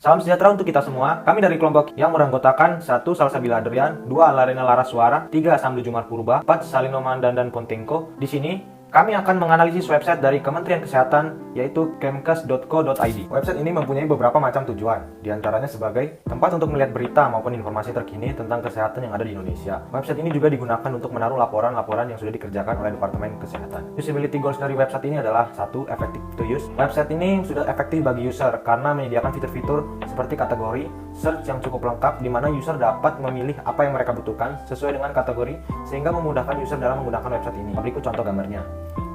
Salam sejahtera untuk kita semua. Kami dari kelompok yang beranggotakan 1. Salsabila Adrian, 2. Alarina Laraswara, 3. Samdu Jumar Purba, 4. Salino Mandan Pontenko. Di sini kami akan menganalisis website dari Kementerian Kesehatan, yaitu kemkes.co.id. Website ini mempunyai beberapa macam tujuan, diantaranya sebagai tempat untuk melihat berita maupun informasi terkini tentang kesehatan yang ada di Indonesia. Website ini juga digunakan untuk menaruh laporan-laporan yang sudah dikerjakan oleh Departemen Kesehatan. Usability goals dari website ini adalah 1. Effective to use. Website ini sudah efektif bagi user karena menyediakan fitur-fitur seperti kategori, search yang cukup lengkap di mana user dapat memilih apa yang mereka butuhkan sesuai dengan kategori sehingga memudahkan user dalam menggunakan website ini. Berikut contoh gambarnya.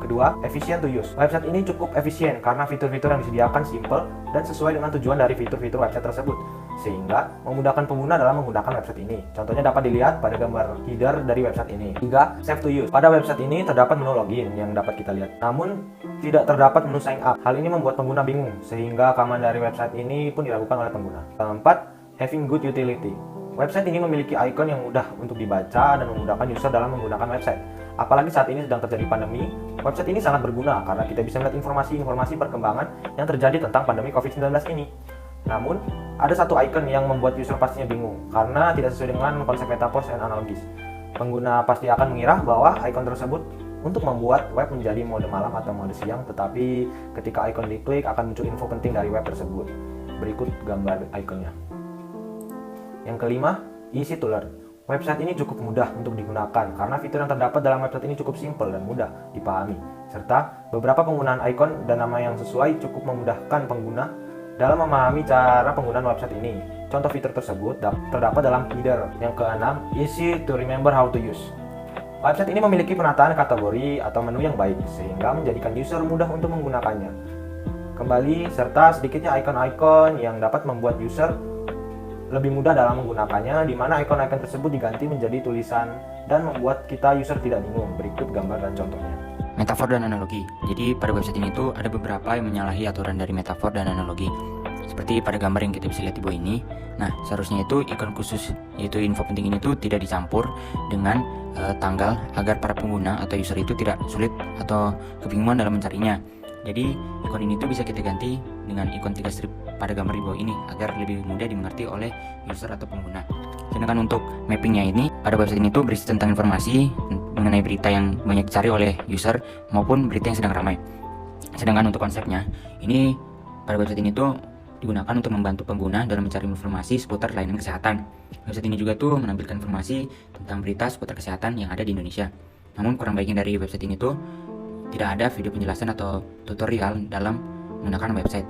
Kedua, efficient to use. Website ini cukup efisien karena fitur-fitur yang disediakan simple dan sesuai dengan tujuan dari fitur-fitur website tersebut, sehingga memudahkan pengguna dalam menggunakan website ini. Contohnya dapat dilihat pada gambar header dari website ini. 3. Safe to use. Pada website ini terdapat menu login yang dapat kita lihat, namun tidak terdapat menu sign up. Hal ini membuat pengguna bingung, sehingga keamanan dari website ini pun diragukan oleh pengguna. 4. Having good utility. Website ini memiliki icon yang mudah untuk dibaca dan memudahkan user dalam menggunakan website. Apalagi saat ini sedang terjadi pandemi, website ini sangat berguna karena kita bisa melihat informasi-informasi perkembangan yang terjadi tentang pandemi COVID-19 ini. Namun, ada satu icon yang membuat user pastinya bingung karena tidak sesuai dengan konsep metaverse dan analogis. Pengguna pasti akan mengira bahwa icon tersebut untuk membuat web menjadi mode malam atau mode siang, tetapi ketika icon diklik akan muncul info penting dari web tersebut. Berikut gambar iconnya. Yang kelima, easy to learn. Website ini cukup mudah untuk digunakan karena fitur yang terdapat dalam website ini cukup simpel dan mudah dipahami, serta beberapa penggunaan icon dan nama yang sesuai cukup memudahkan pengguna dalam memahami cara penggunaan website ini. Contoh fitur tersebut terdapat dalam header. Yang keenam, easy to remember how to use. Website ini memiliki penataan kategori atau menu yang baik sehingga menjadikan user mudah untuk menggunakannya. Kembali serta sedikitnya icon-icon yang dapat membuat user lebih mudah dalam menggunakannya, di mana icon-icon tersebut diganti menjadi tulisan dan membuat kita user tidak bingung. Berikut gambar dan contohnya. Metafor dan analogi. Jadi pada website ini tuh ada beberapa yang menyalahi aturan dari metafor dan analogi. Seperti pada gambar yang kita bisa lihat di bawah ini. Nah, seharusnya itu ikon khusus yaitu info penting ini tuh tidak dicampur dengan tanggal agar para pengguna atau user itu tidak sulit atau kebingungan dalam mencarinya. Jadi ikon ini tuh bisa kita ganti dengan ikon 3 strip pada gambar di bawah ini agar lebih mudah dimengerti oleh user atau pengguna. Sedangkan untuk mappingnya ini pada website ini tuh berisi tentang informasi mengenai berita yang banyak dicari oleh user maupun berita yang sedang ramai. Sedangkan untuk konsepnya ini pada website ini tuh digunakan untuk membantu pengguna dalam mencari informasi seputar layanan kesehatan. Website ini juga tuh menampilkan informasi tentang berita seputar kesehatan yang ada di Indonesia. Namun kurang baiknya dari website ini tuh tidak ada video penjelasan atau tutorial dalam menggunakan website.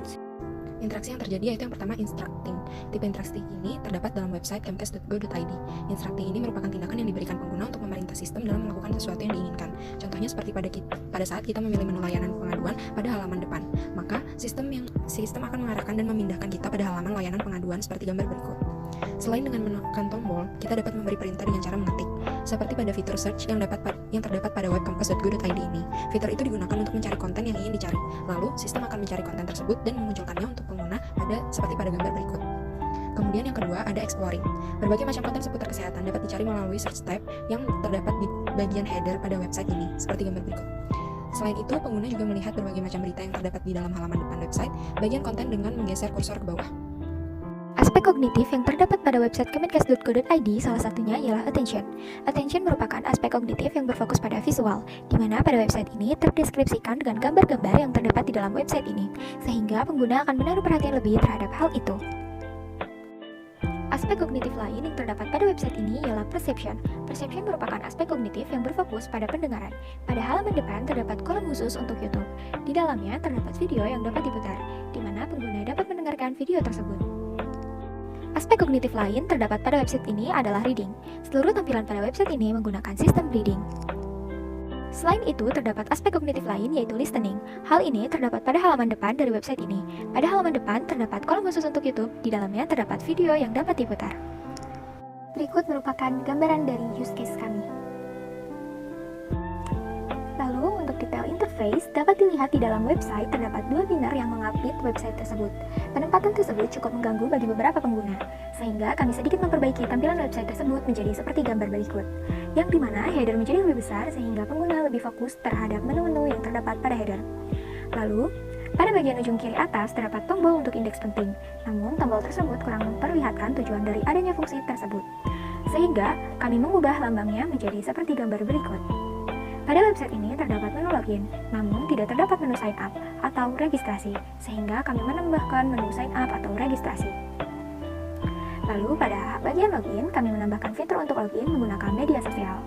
Interaksi yang terjadi yaitu yang pertama, instructing. Tipe interaksi ini terdapat dalam website kemkes.go.id. Instructing ini merupakan tindakan yang diberikan pengguna untuk memerintah sistem dalam melakukan sesuatu yang diinginkan. Contohnya seperti pada saat kita memilih menu layanan pengaduan pada halaman depan, maka sistem akan mengarahkan dan memindahkan kita pada halaman layanan pengaduan seperti gambar berikut. Selain dengan menekan tombol, kita dapat memberi perintah dengan cara mengetik. Seperti pada fitur search yang terdapat pada web kemkes.go.id ini. Fitur itu digunakan untuk mencari konten yang ingin dicari. Lalu, sistem akan mencari konten tersebut dan memunculkannya untuk pengguna seperti pada gambar berikut. Kemudian yang kedua ada exploring. Berbagai macam konten seputar kesehatan dapat dicari melalui search tab yang terdapat di bagian header pada website ini, seperti gambar berikut. Selain itu, pengguna juga melihat berbagai macam berita yang terdapat di dalam halaman depan website, bagian konten dengan menggeser kursor ke bawah. Aspek kognitif yang terdapat pada website kemenkes.go.id salah satunya ialah attention. Attention merupakan aspek kognitif yang berfokus pada visual, di mana pada website ini terdeskripsikan dengan gambar-gambar yang terdapat di dalam website ini, sehingga pengguna akan menaruh perhatian lebih terhadap hal itu. Aspek kognitif lain yang terdapat pada website ini ialah perception. Perception merupakan aspek kognitif yang berfokus pada pendengaran. Pada halaman depan terdapat kolom khusus untuk YouTube. Di dalamnya terdapat video yang dapat diputar, di mana pengguna dapat mendengarkan video tersebut. Aspek kognitif lain terdapat pada website ini adalah reading. Seluruh tampilan pada website ini menggunakan sistem reading. Selain itu, terdapat aspek kognitif lain yaitu listening. Hal ini terdapat pada halaman depan dari website ini. Pada halaman depan terdapat kolom khusus untuk YouTube. Di dalamnya terdapat video yang dapat diputar. Berikut merupakan gambaran dari use case kami. Lalu, untuk detail interface dapat dilihat di dalam website terdapat dua banner yang mengapit website tersebut. Penempatan tersebut cukup mengganggu bagi beberapa pengguna, sehingga kami sedikit memperbaiki tampilan website tersebut menjadi seperti gambar berikut, yang dimana header menjadi lebih besar sehingga pengguna lebih fokus terhadap menu-menu yang terdapat pada header. Lalu, Pada bagian ujung kiri atas terdapat tombol untuk indeks penting, namun tombol tersebut kurang memperlihatkan tujuan dari adanya fungsi tersebut. Sehingga kami mengubah lambangnya menjadi seperti gambar berikut. Pada website ini terdapat menu login, namun tidak terdapat menu sign up atau registrasi, sehingga kami menambahkan menu sign up atau registrasi. Lalu pada bagian login, kami menambahkan fitur untuk login menggunakan media sosial.